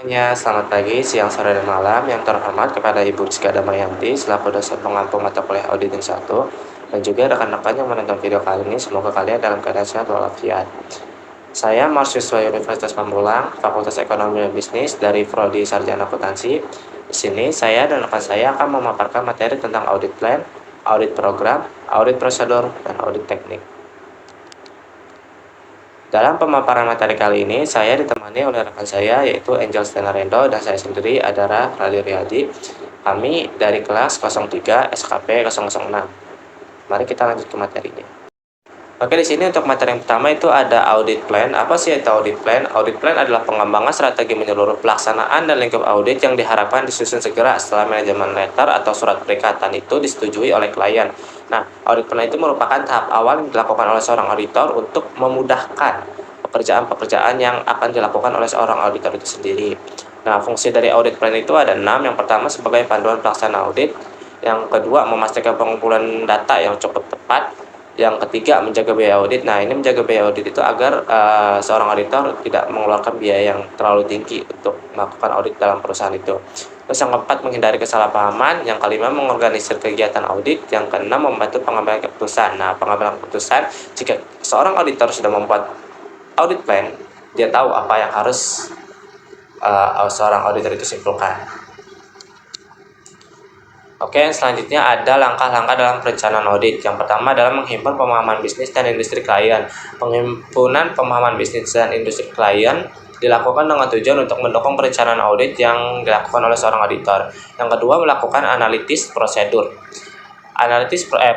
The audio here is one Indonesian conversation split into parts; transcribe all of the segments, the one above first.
Ya, selamat pagi, siang, sore, dan malam. Yang terhormat kepada Ibu Rizka Damayanti selaku dosen pengampu mata kuliah auditing 1 dan juga rekan-rekan yang menonton video kali ini. Semoga kalian dalam keadaan sehat walafiat. Saya mahasiswa Universitas Pamulang, Fakultas Ekonomi dan Bisnis dari Prodi Sarjana Akuntansi. Di sini saya dan rekan saya akan memaparkan materi tentang audit plan, audit program, audit prosedur, dan audit teknik. Dalam pemaparan materi kali ini, saya ditemani oleh rekan saya yaitu Angel Stenarendo dan saya sendiri Adara Rali Riyadi. Kami dari kelas 03 SKP 006. Mari kita lanjut ke materinya. Oke, di sini untuk materi yang pertama itu ada audit plan. Apa sih itu audit plan? Audit plan adalah pengembangan strategi menyeluruh pelaksanaan dan lingkup audit yang diharapkan disusun segera setelah manajemen letter atau surat perikatan itu disetujui oleh klien. Nah, audit plan itu merupakan tahap awal yang dilakukan oleh seorang auditor untuk memudahkan pekerjaan-pekerjaan yang akan dilakukan oleh seorang auditor itu sendiri. Nah, fungsi dari audit plan itu ada 6. Yang pertama sebagai panduan pelaksanaan audit. Yang kedua, memastikan pengumpulan data yang cukup tepat. Yang ketiga, menjaga biaya audit. Nah, ini menjaga biaya audit itu agar seorang auditor tidak mengeluarkan biaya yang terlalu tinggi untuk melakukan audit dalam perusahaan itu. Terus yang keempat, menghindari kesalahpahaman. Yang kelima, mengorganisir kegiatan audit. Yang keenam, membantu pengambilan keputusan. Nah, pengambilan keputusan, jika seorang auditor sudah membuat audit plan, dia tahu apa yang harus seorang auditor itu simpulkan. Oke, selanjutnya ada langkah-langkah dalam perencanaan audit. Yang pertama adalah menghimpun pemahaman bisnis dan industri klien. Penghimpunan pemahaman bisnis dan industri klien dilakukan dengan tujuan untuk mendukung perencanaan audit yang dilakukan oleh seorang auditor. Yang kedua, melakukan analitis prosedur.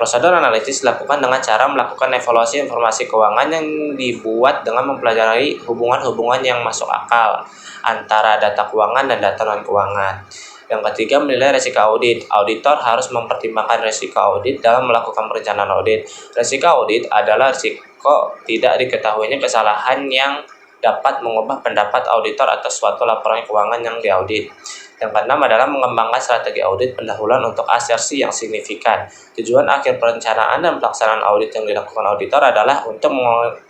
Prosedur analitis dilakukan dengan cara melakukan evaluasi informasi keuangan yang dibuat dengan mempelajari hubungan-hubungan yang masuk akal antara data keuangan dan data non-keuangan. Yang ketiga, menilai resiko audit. Auditor harus mempertimbangkan resiko audit dalam melakukan perencanaan audit. Resiko audit adalah risiko tidak diketahuinya kesalahan yang dapat mengubah pendapat auditor atas suatu laporan keuangan yang diaudit. Yang keenam adalah mengembangkan strategi audit pendahuluan untuk asersi yang signifikan. Tujuan akhir perencanaan dan pelaksanaan audit yang dilakukan auditor adalah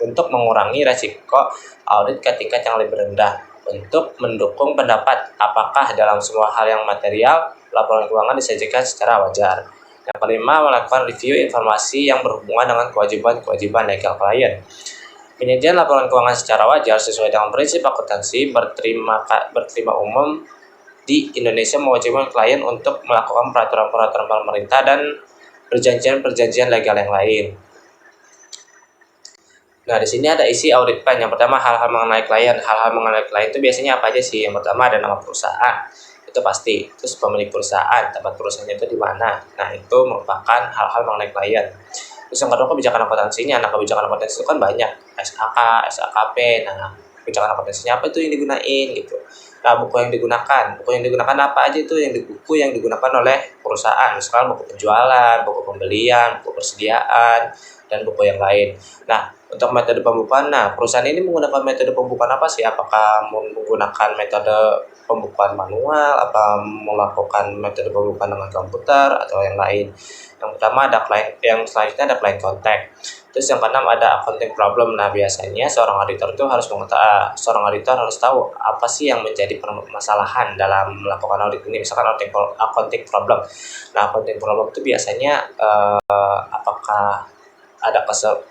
untuk mengurangi resiko audit ke tingkat yang lebih rendah. Untuk mendukung pendapat apakah dalam semua hal yang material, laporan keuangan disajikan secara wajar. Yang kelima, melakukan review informasi yang berhubungan dengan kewajiban-kewajiban legal klien. Penyajian laporan keuangan secara wajar sesuai dengan prinsip akuntansi berterima umum di Indonesia mewajibkan klien untuk melakukan peraturan-peraturan pemerintah dan perjanjian-perjanjian legal yang lain. Nah, di sini ada isi audit plan. Yang pertama, hal-hal mengenai klien. Hal-hal mengenai klien itu biasanya apa aja sih? Yang pertama ada nama perusahaan. Itu pasti. Terus pemilik perusahaan, tempat perusahaannya itu di mana. Nah, itu merupakan hal-hal mengenai klien. Terus yang kedua, kebijakan akuntansinya. Nah, kebijakan akuntansi itu kan banyak. SAK, SAKP. Nah, kebijakan akuntansinya apa itu yang digunain gitu. Nah, buku yang digunakan. Buku yang digunakan apa aja itu buku yang digunakan oleh perusahaan. Misalkan buku penjualan, buku pembelian, buku persediaan, dan buku yang lain. Nah, untuk metode pembukuan, perusahaan ini menggunakan metode pembukuan apa sih? Apakah menggunakan metode pembukuan manual, apa melakukan metode pembukuan dengan komputer, atau yang lain? Yang pertama ada yang selanjutnya ada client contact. Terus yang keenam ada accounting problem. Nah, biasanya seorang auditor itu seorang auditor harus tahu apa sih yang menjadi permasalahan dalam melakukan audit ini. Misalkan accounting problem. Nah, accounting problem itu biasanya apakah ada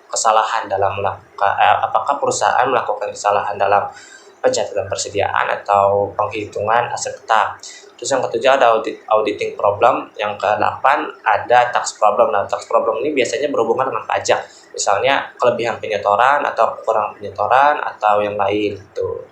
kesalahan dalam apakah perusahaan melakukan kesalahan dalam pencatatan persediaan atau penghitungan aset tetap. Terus yang ketujuh ada auditing problem. Yang ke-8 ada tax problem. Nah, tax problem ini biasanya berhubungan dengan pajak. Misalnya kelebihan penyetoran atau kekurangan penyetoran atau yang lain gitu.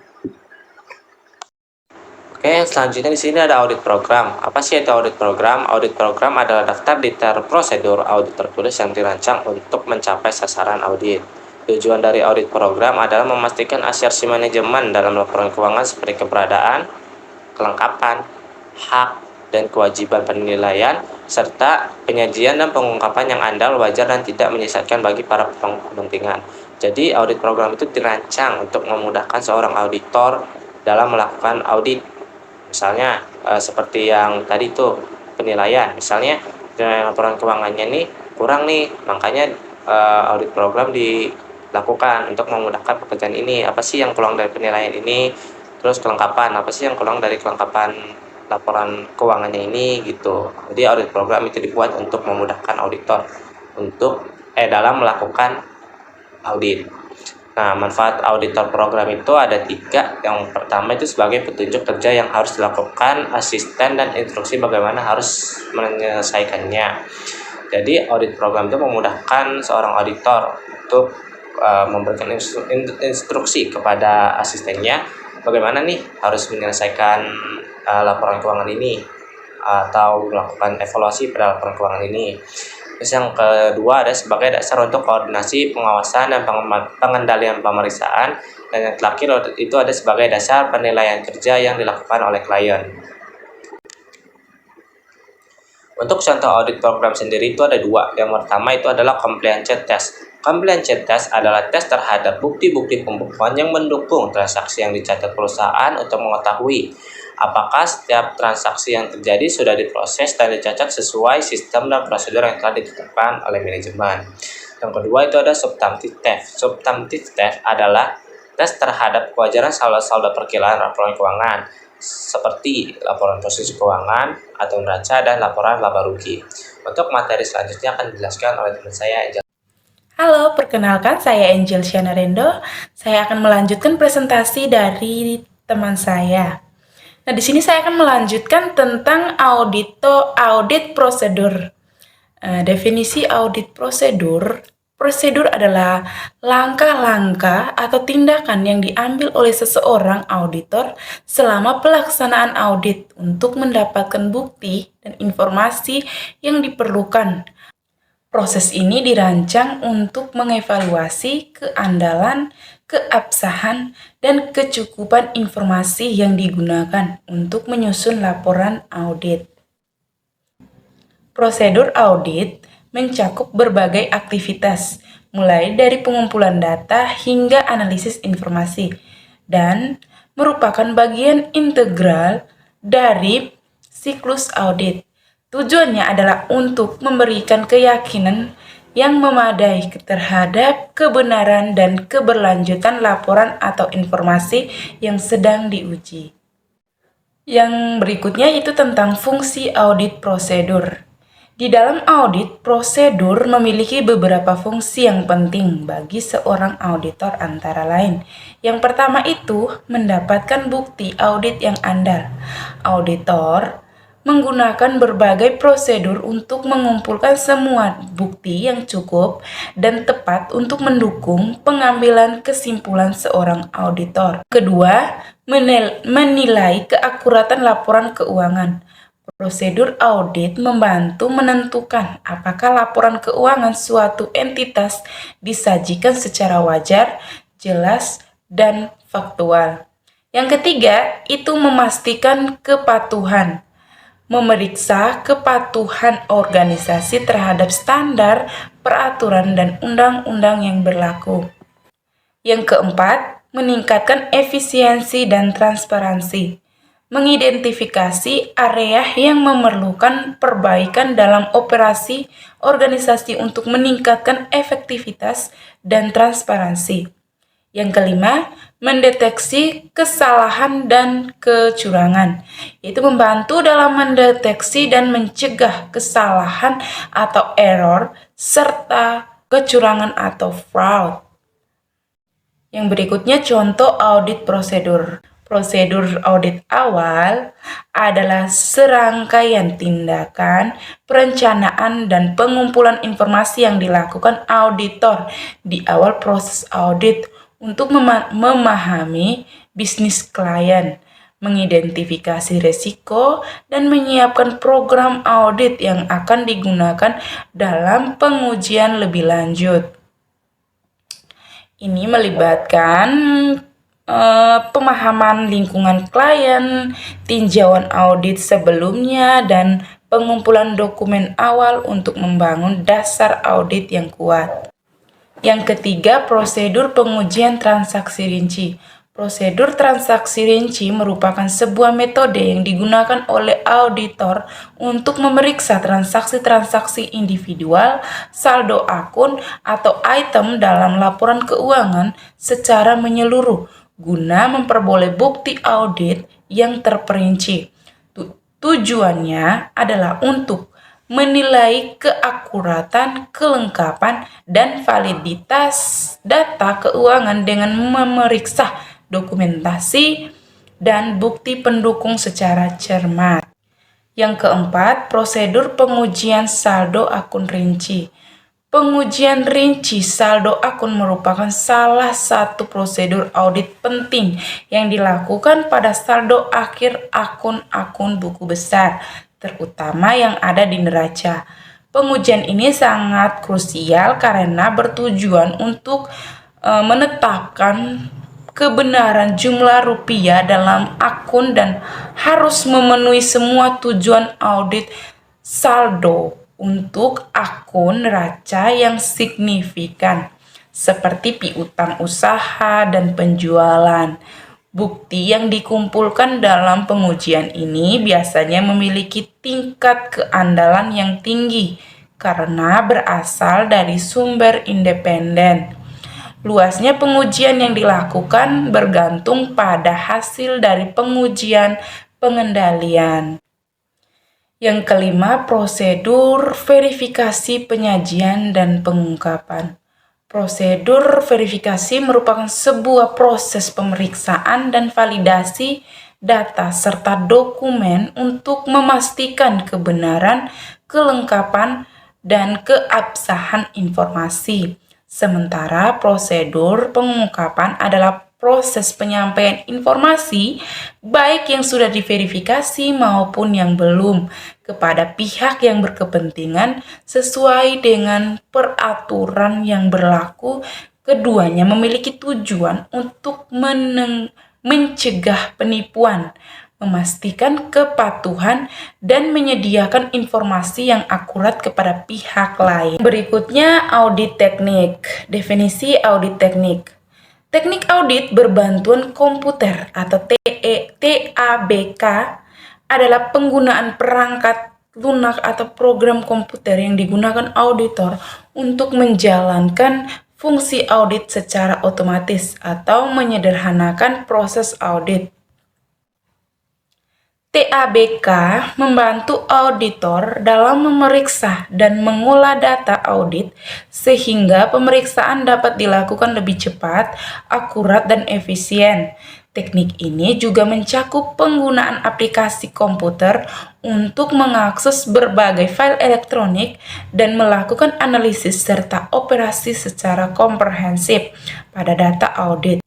Oke, selanjutnya di sini ada audit program. Apa sih itu audit program? Audit program adalah daftar detail prosedur audit tertulis yang dirancang untuk mencapai sasaran audit. Tujuan dari audit program adalah memastikan asersi manajemen dalam laporan keuangan seperti keberadaan, kelengkapan, hak, dan kewajiban penilaian, serta penyajian dan pengungkapan yang andal, wajar, dan tidak menyesatkan bagi para kepentingan. Jadi, audit program itu dirancang untuk memudahkan seorang auditor dalam melakukan audit. Misalnya seperti yang tadi tuh penilaian, misalnya laporan keuangannya nih kurang nih, makanya audit program dilakukan untuk memudahkan pekerjaan ini. Apa sih yang kurang dari penilaian ini? Terus kelengkapan, apa sih yang kurang dari kelengkapan laporan keuangannya ini gitu. Jadi audit program itu dibuat untuk memudahkan auditor untuk dalam melakukan audit. Nah, manfaat auditor program itu ada 3. Yang pertama itu sebagai petunjuk kerja yang harus dilakukan asisten dan instruksi bagaimana harus menyelesaikannya. Jadi audit program itu memudahkan seorang auditor untuk memberikan instruksi kepada asistennya bagaimana nih harus menyelesaikan laporan keuangan ini atau melakukan evaluasi pada laporan keuangan ini. Terus yang kedua ada sebagai dasar untuk koordinasi pengawasan dan pengendalian pemeriksaan, dan yang terakhir itu ada sebagai dasar penilaian kerja yang dilakukan oleh klien. Untuk contoh audit program sendiri itu ada 2. Yang pertama itu adalah compliance test. Compliance test adalah tes terhadap bukti-bukti pembukuan yang mendukung transaksi yang dicatat perusahaan untuk mengetahui apakah setiap transaksi yang terjadi sudah diproses dan dicatat sesuai sistem dan prosedur yang telah ditetapkan oleh manajemen. Yang kedua itu ada substantive test. Substantive test adalah tes terhadap kewajaran saldo perkiraan laporan keuangan, seperti laporan posisi keuangan atau neraca dan laporan laba rugi. Untuk materi selanjutnya akan dijelaskan oleh teman saya, Angel. Halo, perkenalkan saya Angel Shanarendo. Saya akan melanjutkan presentasi dari teman saya. Nah, di sini saya akan melanjutkan tentang audit prosedur. Definisi audit prosedur. Prosedur adalah langkah-langkah atau tindakan yang diambil oleh seseorang auditor selama pelaksanaan audit untuk mendapatkan bukti dan informasi yang diperlukan. Proses ini dirancang untuk mengevaluasi keandalan, keabsahan, dan kecukupan informasi yang digunakan untuk menyusun laporan audit. Prosedur audit mencakup berbagai aktivitas, mulai dari pengumpulan data hingga analisis informasi, dan merupakan bagian integral dari siklus audit. Tujuannya adalah untuk memberikan keyakinan yang memadai terhadap kebenaran dan keberlanjutan laporan atau informasi yang sedang diuji. Yang berikutnya itu tentang fungsi audit prosedur. Di dalam audit, prosedur memiliki beberapa fungsi yang penting bagi seorang auditor antara lain. Yang pertama itu mendapatkan bukti audit yang andal. Auditor menggunakan berbagai prosedur untuk mengumpulkan semua bukti yang cukup dan tepat untuk mendukung pengambilan kesimpulan seorang auditor. Kedua, menilai keakuratan laporan keuangan. Prosedur audit membantu menentukan apakah laporan keuangan suatu entitas disajikan secara wajar, jelas, dan faktual. Yang ketiga, itu memastikan kepatuhan. Memeriksa kepatuhan organisasi terhadap standar, peraturan, dan undang-undang yang berlaku. Yang keempat, meningkatkan efisiensi dan transparansi. Mengidentifikasi area yang memerlukan perbaikan dalam operasi organisasi untuk meningkatkan efektivitas dan transparansi. Yang kelima, mendeteksi kesalahan dan kecurangan, yaitu membantu dalam mendeteksi dan mencegah kesalahan atau error, serta kecurangan atau fraud. Yang berikutnya contoh audit prosedur. Prosedur audit awal adalah serangkaian tindakan, perencanaan, dan pengumpulan informasi yang dilakukan auditor di awal proses audit untuk memahami bisnis klien, mengidentifikasi risiko, dan menyiapkan program audit yang akan digunakan dalam pengujian lebih lanjut. Ini melibatkan pemahaman lingkungan klien, tinjauan audit sebelumnya, dan pengumpulan dokumen awal untuk membangun dasar audit yang kuat. Yang ketiga, prosedur pengujian transaksi rinci. Prosedur transaksi rinci merupakan sebuah metode yang digunakan oleh auditor untuk memeriksa transaksi-transaksi individual, saldo akun, atau item dalam laporan keuangan secara menyeluruh guna memperoleh bukti audit yang terperinci. Tujuannya adalah untuk menilai keakuratan, kelengkapan, dan validitas data keuangan dengan memeriksa dokumentasi dan bukti pendukung secara cermat. Yang keempat, prosedur pengujian saldo akun rinci. Pengujian rinci saldo akun merupakan salah satu prosedur audit penting yang dilakukan pada saldo akhir akun-akun buku besar, terutama yang ada di neraca. Pengujian ini sangat krusial karena bertujuan untuk menetapkan kebenaran jumlah rupiah dalam akun dan harus memenuhi semua tujuan audit saldo untuk akun neraca yang signifikan, seperti piutang usaha dan penjualan. Bukti yang dikumpulkan dalam pengujian ini biasanya memiliki tingkat keandalan yang tinggi karena berasal dari sumber independen. Luasnya pengujian yang dilakukan bergantung pada hasil dari pengujian pengendalian. Yang kelima, prosedur verifikasi penyajian dan pengungkapan. Prosedur verifikasi merupakan sebuah proses pemeriksaan dan validasi data serta dokumen untuk memastikan kebenaran, kelengkapan, dan keabsahan informasi. Sementara prosedur pengungkapan adalah proses penyampaian informasi baik yang sudah diverifikasi maupun yang belum kepada pihak yang berkepentingan sesuai dengan peraturan yang berlaku. Keduanya memiliki tujuan untuk mencegah penipuan, memastikan kepatuhan, dan menyediakan informasi yang akurat kepada pihak lain. Berikutnya, audit teknik. Definisi audit teknik. Teknik audit berbantuan komputer atau TABK adalah penggunaan perangkat lunak atau program komputer yang digunakan auditor untuk menjalankan fungsi audit secara otomatis atau menyederhanakan proses audit. TABK membantu auditor dalam memeriksa dan mengolah data audit sehingga pemeriksaan dapat dilakukan lebih cepat, akurat, dan efisien. Teknik ini juga mencakup penggunaan aplikasi komputer untuk mengakses berbagai file elektronik dan melakukan analisis serta operasi secara komprehensif pada data audit.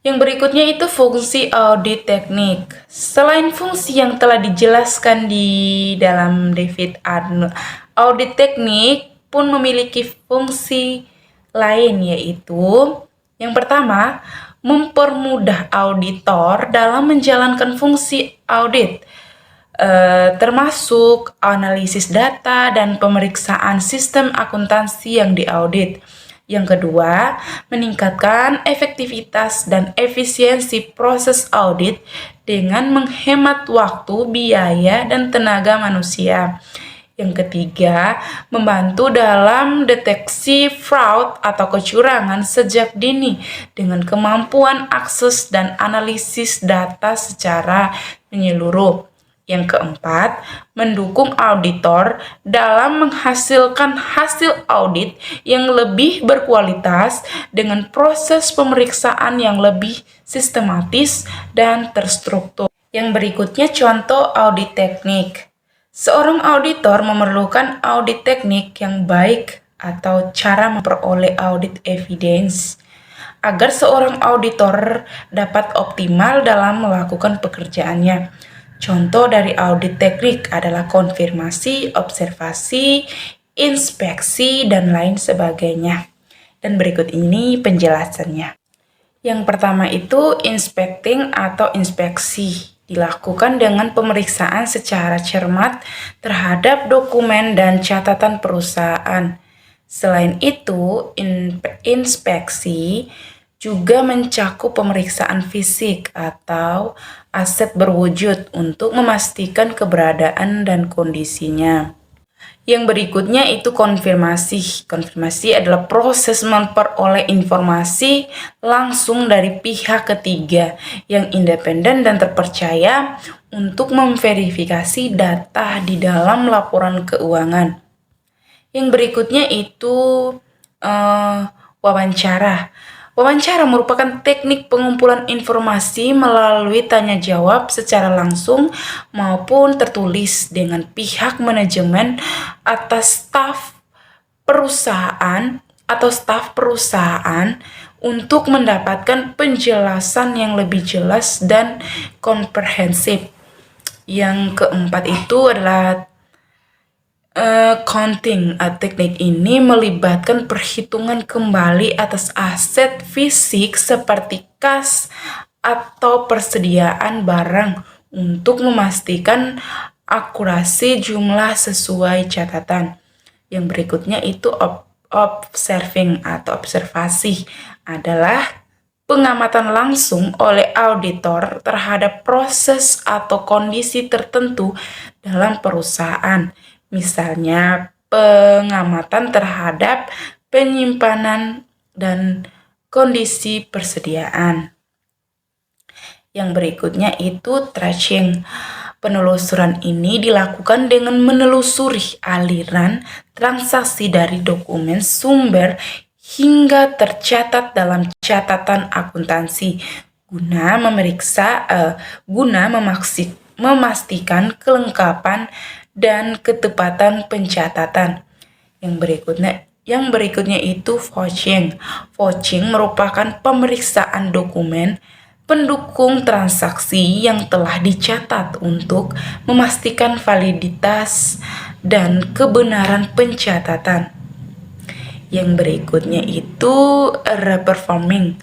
Yang berikutnya itu fungsi audit teknik. Selain fungsi yang telah dijelaskan di dalam David Arnold, audit teknik pun memiliki fungsi lain, yaitu yang pertama, mempermudah auditor dalam menjalankan fungsi audit, termasuk analisis data dan pemeriksaan sistem akuntansi yang diaudit. Yang kedua, meningkatkan efektivitas dan efisiensi proses audit dengan menghemat waktu, biaya, dan tenaga manusia. Yang ketiga, membantu dalam deteksi fraud atau kecurangan sejak dini dengan kemampuan akses dan analisis data secara menyeluruh. Yang keempat, mendukung auditor dalam menghasilkan hasil audit yang lebih berkualitas dengan proses pemeriksaan yang lebih sistematis dan terstruktur. Yang berikutnya contoh audit teknik. Seorang auditor memerlukan audit teknik yang baik atau cara memperoleh audit evidence agar seorang auditor dapat optimal dalam melakukan pekerjaannya. Contoh dari audit teknik adalah konfirmasi, observasi, inspeksi, dan lain sebagainya. Dan berikut ini penjelasannya. Yang pertama itu inspecting atau inspeksi. Dilakukan dengan pemeriksaan secara cermat terhadap dokumen dan catatan perusahaan. Selain itu, inspeksi juga mencakup pemeriksaan fisik atau aset berwujud untuk memastikan keberadaan dan kondisinya. Yang berikutnya itu konfirmasi. Konfirmasi adalah proses memperoleh informasi langsung dari pihak ketiga yang independen dan terpercaya untuk memverifikasi data di dalam laporan keuangan. Yang berikutnya itu wawancara. Wawancara merupakan teknik pengumpulan informasi melalui tanya jawab secara langsung maupun tertulis dengan pihak manajemen atas staf perusahaan untuk mendapatkan penjelasan yang lebih jelas dan komprehensif. Yang keempat itu adalah accounting. Teknik ini melibatkan perhitungan kembali atas aset fisik seperti kas atau persediaan barang untuk memastikan akurasi jumlah sesuai catatan. Yang berikutnya itu observing atau observasi adalah pengamatan langsung oleh auditor terhadap proses atau kondisi tertentu dalam perusahaan. Misalnya pengamatan terhadap penyimpanan dan kondisi persediaan. Yang berikutnya itu tracing. Penelusuran ini dilakukan dengan menelusuri aliran transaksi dari dokumen sumber hingga tercatat dalam catatan akuntansi guna memastikan kelengkapan dan ketepatan pencatatan. Yang berikutnya itu vouching. Vouching merupakan pemeriksaan dokumen pendukung transaksi yang telah dicatat untuk memastikan validitas dan kebenaran pencatatan. Yang berikutnya itu reperforming.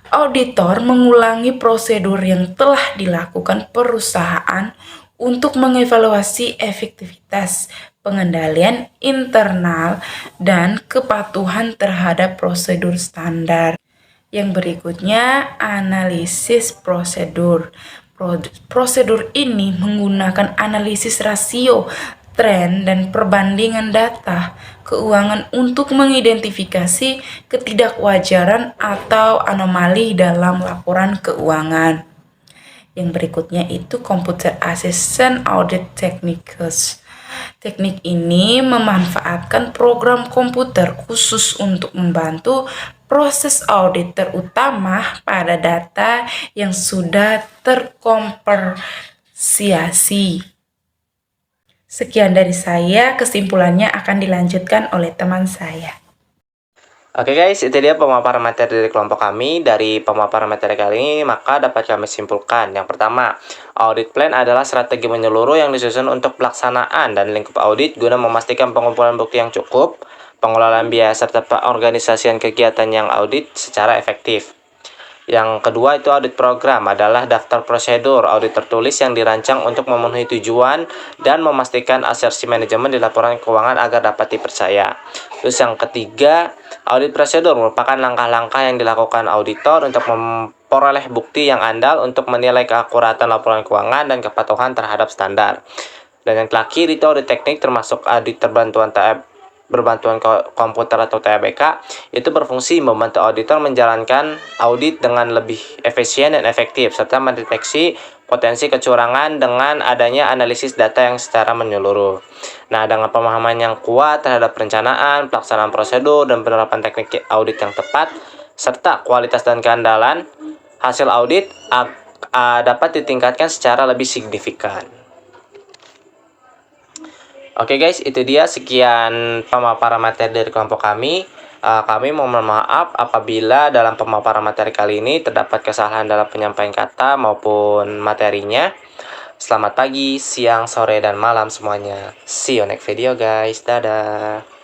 Auditor mengulangi prosedur yang telah dilakukan perusahaan untuk mengevaluasi efektivitas pengendalian internal dan kepatuhan terhadap prosedur standar. Yang berikutnya, analisis prosedur. Prosedur ini menggunakan analisis rasio, tren, dan perbandingan data keuangan untuk mengidentifikasi ketidakwajaran atau anomali dalam laporan keuangan. Yang berikutnya itu Computer Assistant Audit Techniques. Teknik ini memanfaatkan program komputer khusus untuk membantu proses audit terutama pada data yang sudah terkomprehensif. Sekian dari saya, kesimpulannya akan dilanjutkan oleh teman saya. Oke guys, itu dia pemaparan materi dari kelompok kami. Dari pemaparan materi kali ini, maka dapat kami simpulkan. Yang pertama, audit plan adalah strategi menyeluruh yang disusun untuk pelaksanaan dan lingkup audit guna memastikan pengumpulan bukti yang cukup, pengelolaan biaya serta pengorganisasian kegiatan yang audit secara efektif. Yang kedua itu audit program adalah daftar prosedur audit tertulis yang dirancang untuk memenuhi tujuan dan memastikan asersi manajemen di laporan keuangan agar dapat dipercaya. Terus yang ketiga, audit prosedur merupakan langkah-langkah yang dilakukan auditor untuk memperoleh bukti yang andal untuk menilai keakuratan laporan keuangan dan kepatuhan terhadap standar. Dan yang terakhir itu audit teknik termasuk audit berbantuan komputer atau TABK itu berfungsi membantu auditor menjalankan audit dengan lebih efisien dan efektif serta mendeteksi potensi kecurangan dengan adanya analisis data yang secara menyeluruh. Nah, dengan pemahaman yang kuat terhadap perencanaan, pelaksanaan prosedur, dan penerapan teknik audit yang tepat, serta kualitas dan keandalan, hasil audit dapat ditingkatkan secara lebih signifikan. Oke guys, itu dia sekian pemaparan materi dari kelompok kami. Kami mohon maaf apabila dalam pemaparan materi kali ini terdapat kesalahan dalam penyampaian kata maupun materinya. Selamat pagi, siang, sore, dan malam semuanya. See you next video guys. Dadah.